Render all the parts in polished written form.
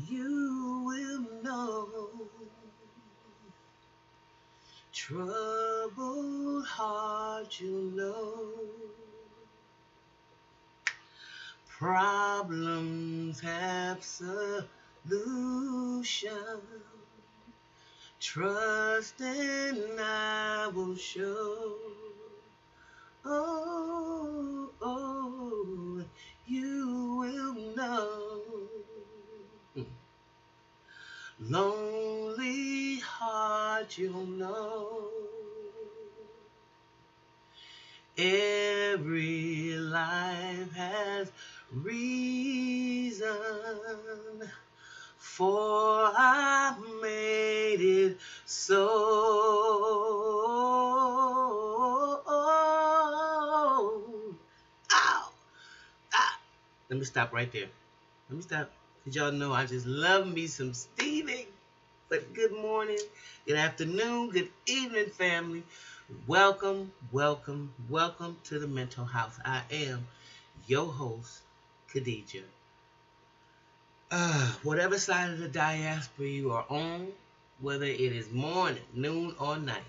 you will know. Troubled heart, you'll know. Problems have solution. Trust and I will show. Oh, oh, you will know. Lonely heart, you'll know. Every life has reason, for I made it so. Ow! Ah! Let me stop right there. Let me stop. Because y'all know I just love me some Stevie. But good morning, good afternoon, good evening, family. Welcome, welcome, welcome to the Mental House. I am your host, Khadijah. Whatever side of the diaspora you are on, whether it is morning, noon, or night,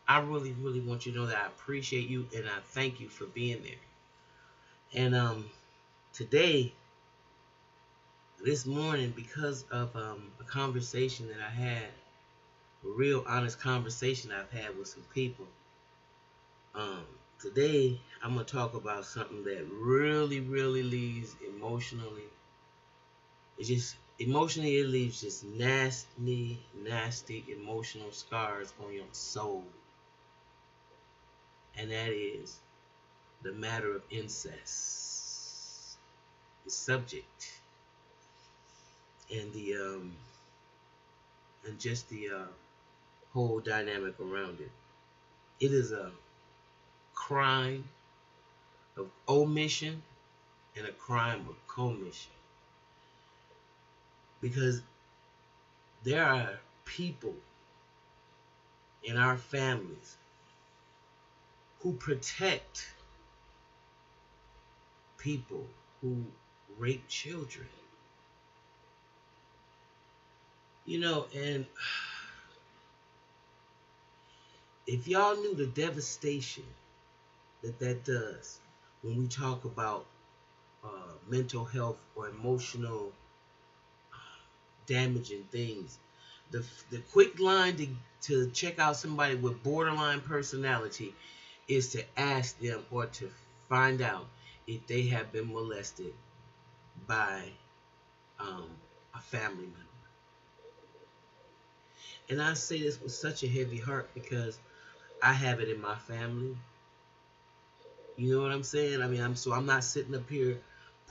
I really, really want you to know that I appreciate you and I thank you for being there. And today, this morning, because of a conversation that I had, a real honest conversation I've had with some people, today I'm going to talk about something that really, really leaves emotionally. It leaves just nasty, nasty emotional scars on your soul. And that is the matter of incest. The subject. And just the whole dynamic around it. It is a crime of omission and a crime of commission. Because there are people in our families who protect people who rape children. And if y'all knew the devastation that does when we talk about mental health or emotional damaging things, the quick line to check out somebody with borderline personality is to ask them or to find out if they have been molested by a family member. And I say this with such a heavy heart because I have it in my family. You know what I'm saying? I mean, I'm not sitting up here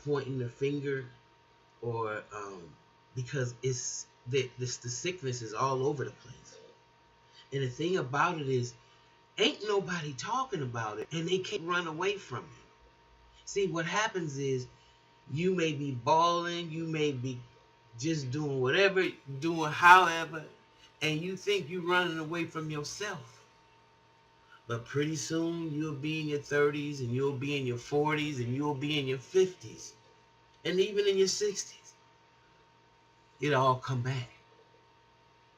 pointing the finger or because the sickness is all over the place. And the thing about it is, ain't nobody talking about it, and they can't run away from it. See, what happens is you may be bawling, you may be just doing whatever, doing however, and you think you're running away from yourself. But pretty soon you'll be in your 30s and you'll be in your 40s and you'll be in your 50s and even in your 60s. It'll all come back.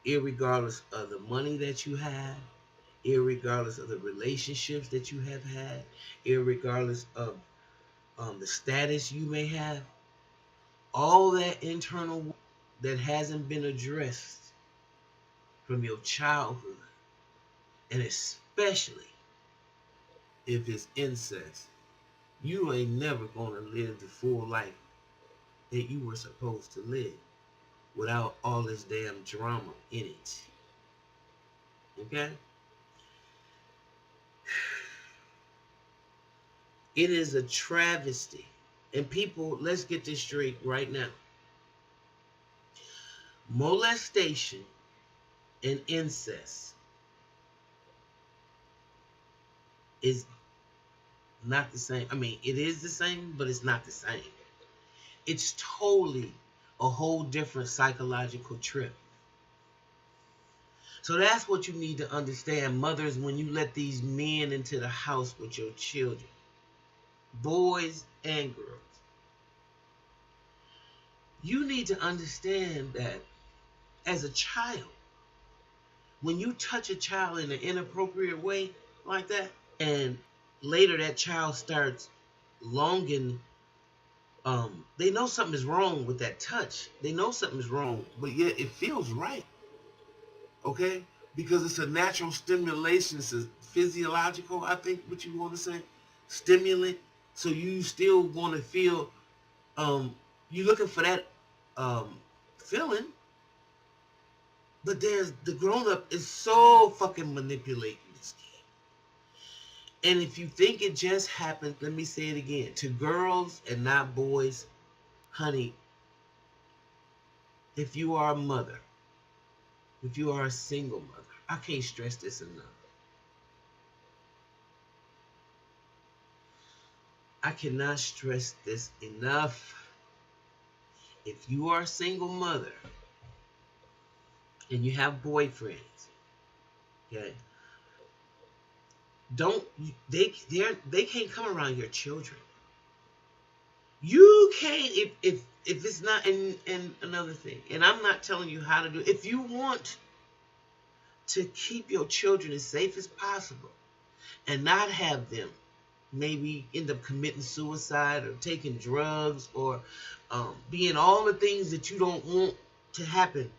Irregardless of the money that you have, irregardless of the relationships that you have had, irregardless of the status you may have, all that internal work that hasn't been addressed from your childhood, and especially if it's incest, you ain't never gonna live the full life that you were supposed to live without all this damn drama in it. Okay? It is a travesty. And people, let's get this straight right now. Molestation and incest is not the same. I mean, it is the same, but it's not the same. It's totally a whole different psychological trip. So that's what you need to understand, mothers, when you let these men into the house with your children, boys and girls. You need to understand that as a child, when you touch a child in an inappropriate way like that, and later that child starts longing, they know something is wrong with that touch. They know something is wrong, but yet it feels right. Okay? Because it's a natural stimulation. It's a physiological, I think what you want to say. Stimulant. So you still want to feel, you're looking for that feeling. But there's the grown up is so fucking manipulating this game. And if you think it just happened, let me say it again, to girls and not boys, honey, if you are a mother, if you are a single mother, I can't stress this enough. I cannot stress this enough. If you are a single mother and you have boyfriends, okay, don't they can't come around your children. You can't if it's not. And another thing, and I'm not telling you how to do it. If you want to keep your children as safe as possible and not have them maybe end up committing suicide or taking drugs or being all the things that you don't want to happen,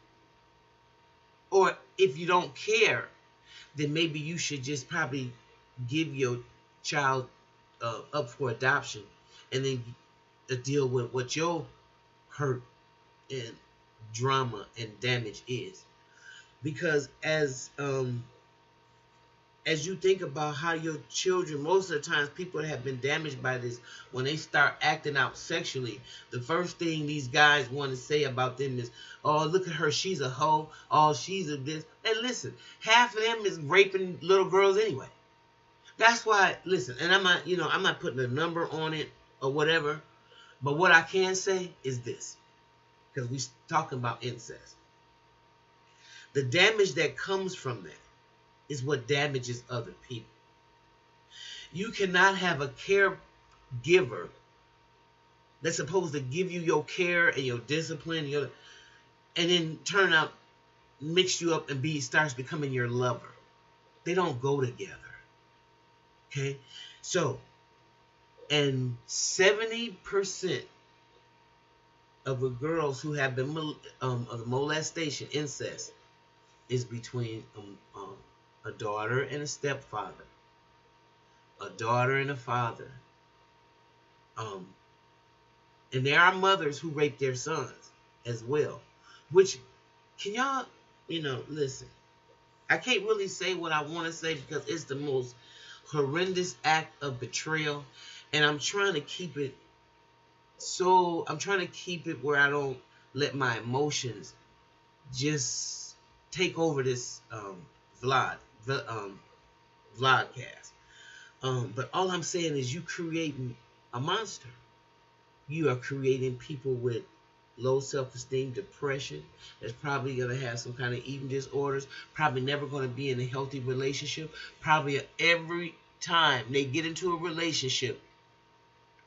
or if you don't care, then maybe you should just probably give your child up for adoption and then deal with what your hurt and drama and damage is. Because as you think about how your children, most of the times people that have been damaged by this, when they start acting out sexually, the first thing these guys want to say about them is, oh, look at her, she's a hoe, oh, she's a this. And listen, half of them is raping little girls anyway. That's why, listen, and I'm not putting a number on it or whatever, but what I can say is this, because we're talking about incest. The damage that comes from that is what damages other people. You cannot have a caregiver that's supposed to give you your care and your discipline, and then turn out, mix you up and starts becoming your lover. They don't go together. Okay? So, and 70% of the girls who have been of molestation, incest, is between a daughter and a stepfather, a daughter and a father. And there are mothers who rape their sons as well. Which, can y'all, listen, I can't really say what I want to say because it's the most horrendous act of betrayal. And I'm trying to keep it where I don't let my emotions just take over this vlogcast. But all I'm saying is you creating a monster. You are creating people with low self-esteem, depression, that's probably going to have some kind of eating disorders, probably never going to be in a healthy relationship, probably every time they get into a relationship,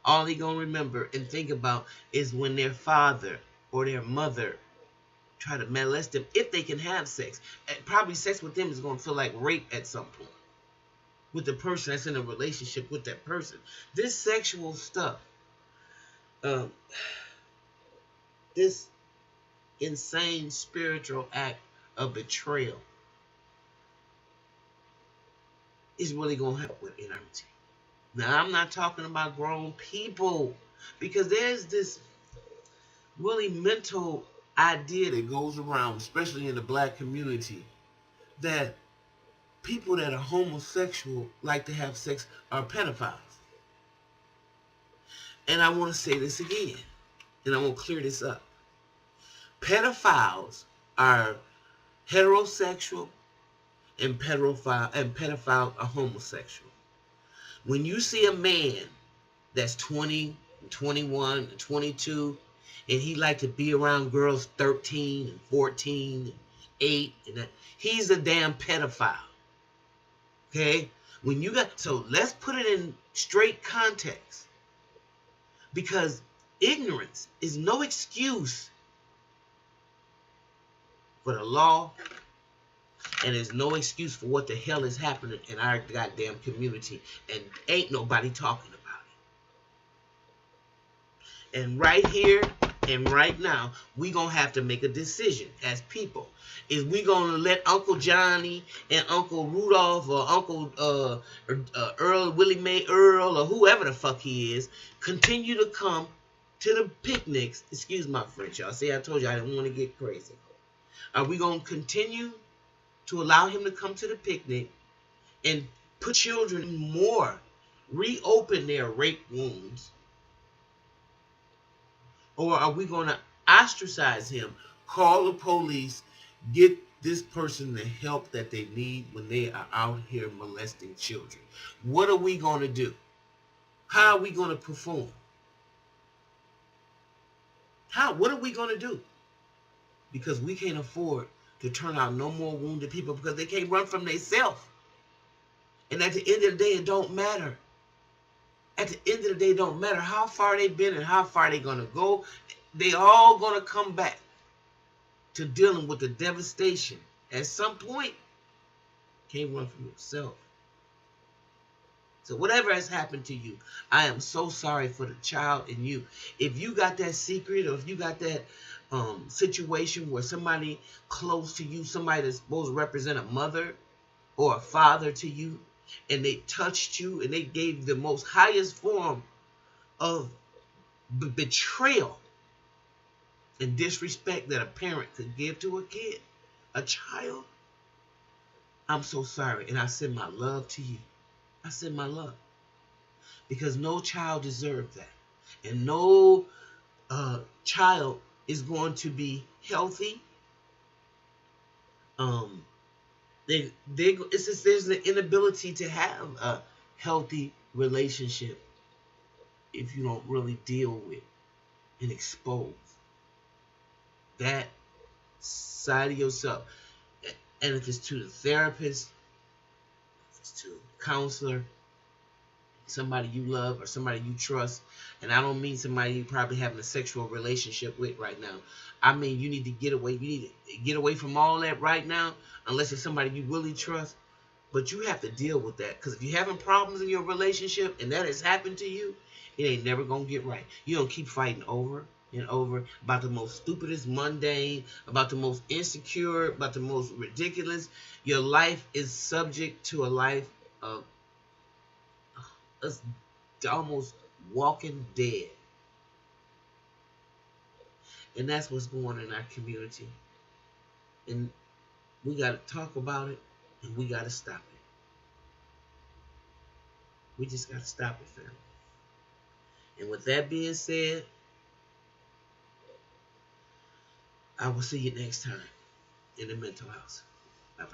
all they're going to remember and think about is when their father or their mother try to molest them, if they can have sex. And probably sex with them is going to feel like rape at some point with the person that's in a relationship with that person. This sexual stuff, this insane spiritual act of betrayal is really going to help with eternity. Now, I'm not talking about grown people, because there's this really mental idea that goes around, especially in the black community, that people that are homosexual like to have sex are pedophiles. And I want to say this again, and I want to clear this up. Pedophiles are heterosexual, and pedophiles are homosexual. When you see a man that's 20, 21, 22, and he like to be around girls 13 and 14 and 8, and that, he's a damn pedophile. Okay? So let's put it in straight context. Because Ignorance is no excuse for the law, and there's no excuse for what the hell is happening in our goddamn community, and ain't nobody talking about it. And right here and right now, we gonna have to make a decision as people. Is we gonna let Uncle Johnny and Uncle Rudolph or Uncle Earl, Willie Mae Earl, or whoever the fuck he is, continue to come to the picnics? Excuse my French, y'all. See, I told you I didn't want to get crazy. Are we gonna continue to allow him to come to the picnic and put children in more, reopen their rape wounds? Or are we going to ostracize him, call the police, get this person the help that they need when they are out here molesting children? What are we going to do? How are we going to perform? What are we going to do? Because we can't afford to turn out no more wounded people because they can't run from themselves. And at the end of the day, it don't matter. At the end of the day, it don't matter how far they've been and how far they're going to go. They all going to come back to dealing with the devastation. At some point, can't run from yourself. So whatever has happened to you, I am so sorry for the child in you. If you got that secret, or if you got that situation where somebody close to you, somebody that's supposed to represent a mother or a father to you, and they touched you and they gave the most highest form of betrayal and disrespect that a parent could give to a kid, a child, I'm so sorry. And I send my love to you. I send my love. Because no child deserves that. And no child is going to be healthy. It's just, there's an inability to have a healthy relationship if you don't really deal with and expose that side of yourself. And if it's to the therapist, if it's to a counselor, somebody you love or somebody you trust, and I don't mean somebody you probably having a sexual relationship with right now. I mean you need to get away. You need to get away from all that right now, unless it's somebody you really trust. But you have to deal with that, because if you're having problems in your relationship and that has happened to you, it ain't never gonna get right. You don't keep fighting over and over about the most stupidest, mundane, about the most insecure, about the most ridiculous. Your life is subject to a life of us almost walking dead. And that's what's going on in our community. And we got to talk about it, and we got to stop it. We just got to stop it, family. And with that being said, I will see you next time in the mental house. Bye-bye.